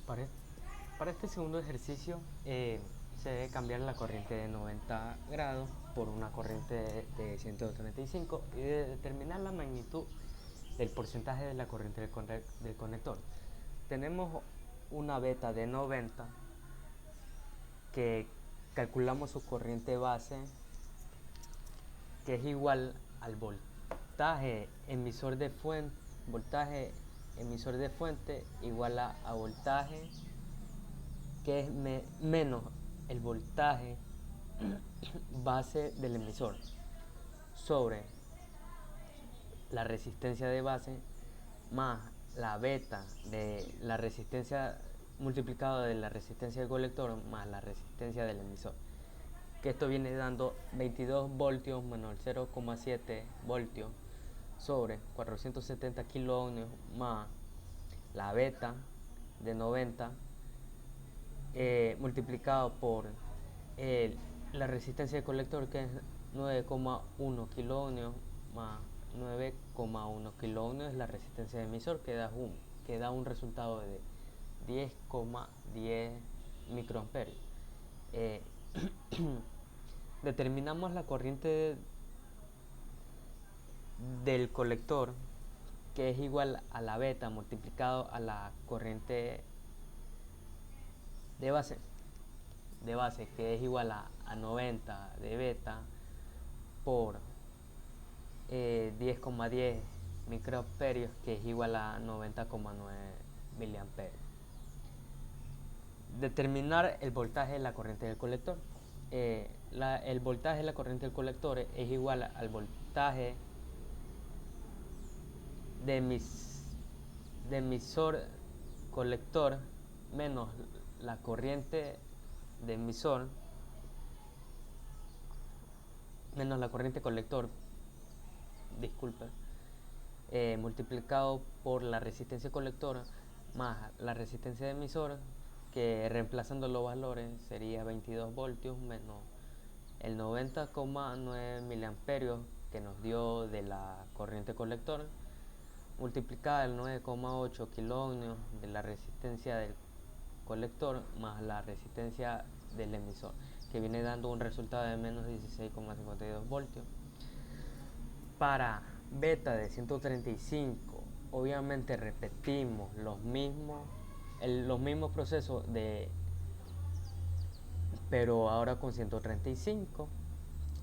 Para, es- para este segundo ejercicio se debe cambiar la corriente de 90 grados por una corriente de 135 y de determinar la magnitud del porcentaje de la corriente del conector. Tenemos una beta de 90 que calculamos su corriente base, que es igual al voltaje emisor de fuente igual a voltaje que es menos el voltaje base del emisor sobre la resistencia de base más la beta de la resistencia multiplicado de la resistencia del colector más la resistencia del emisor, que esto viene dando 22 voltios menos 0,7 voltios sobre 470 kiloohmios más la beta de 90 multiplicado por la resistencia del colector, que es 9,1 kiloohmios más 9,1 kiloohmios es la resistencia del emisor, que da un resultado de 10,10 microamperios. Eh, Determinamos la corriente del colector, que es igual a la beta multiplicado a la corriente de base, que es igual a 90 de beta por 10,10 microamperios, que es igual a 90,9 miliamperios. Determinar el voltaje de la corriente del colector. El voltaje de la corriente del colector es igual al voltaje de, de emisor colector menos la corriente de emisor menos la corriente colector, disculpe, multiplicado por la resistencia colector más la resistencia de emisor, que reemplazando los valores sería 22 voltios menos el 90,9 miliamperios que nos dio de la corriente colector, multiplicada el 9,8 kiloohmios de la resistencia del colector más la resistencia del emisor, que viene dando un resultado de menos 16,52 voltios. Para beta de 135, obviamente repetimos los mismos procesos pero ahora con 135,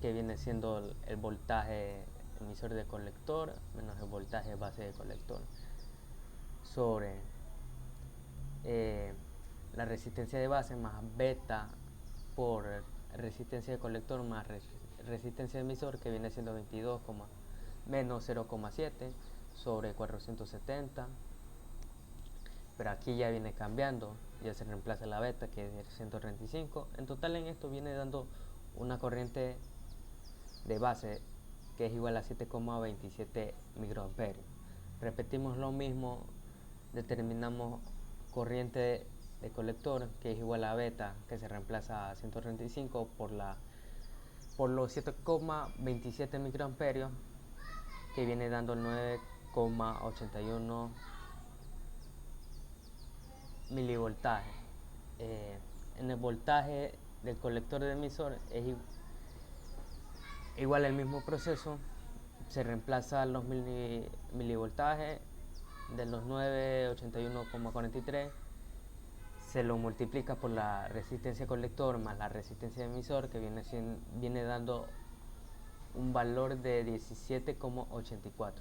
que viene siendo el voltaje emisor de colector menos el voltaje base de colector sobre la resistencia de base más beta por resistencia de colector más resistencia de emisor, que viene siendo 22, menos 0,7 sobre 470, pero aquí ya viene cambiando, ya se reemplaza la beta, que es de 135. En total en esto viene dando una corriente de base que es igual a 7,27 microamperios. Repetimos lo mismo, determinamos corriente de colector, que es igual a beta, que se reemplaza a 135 por los 7,27 microamperios, que viene dando 9,81 milivoltaje. En el voltaje del colector de emisor es igual al mismo proceso, se reemplaza los milivoltajes de los 981,43, se lo multiplica por la resistencia colector más la resistencia de emisor, que viene dando un valor de 17,84.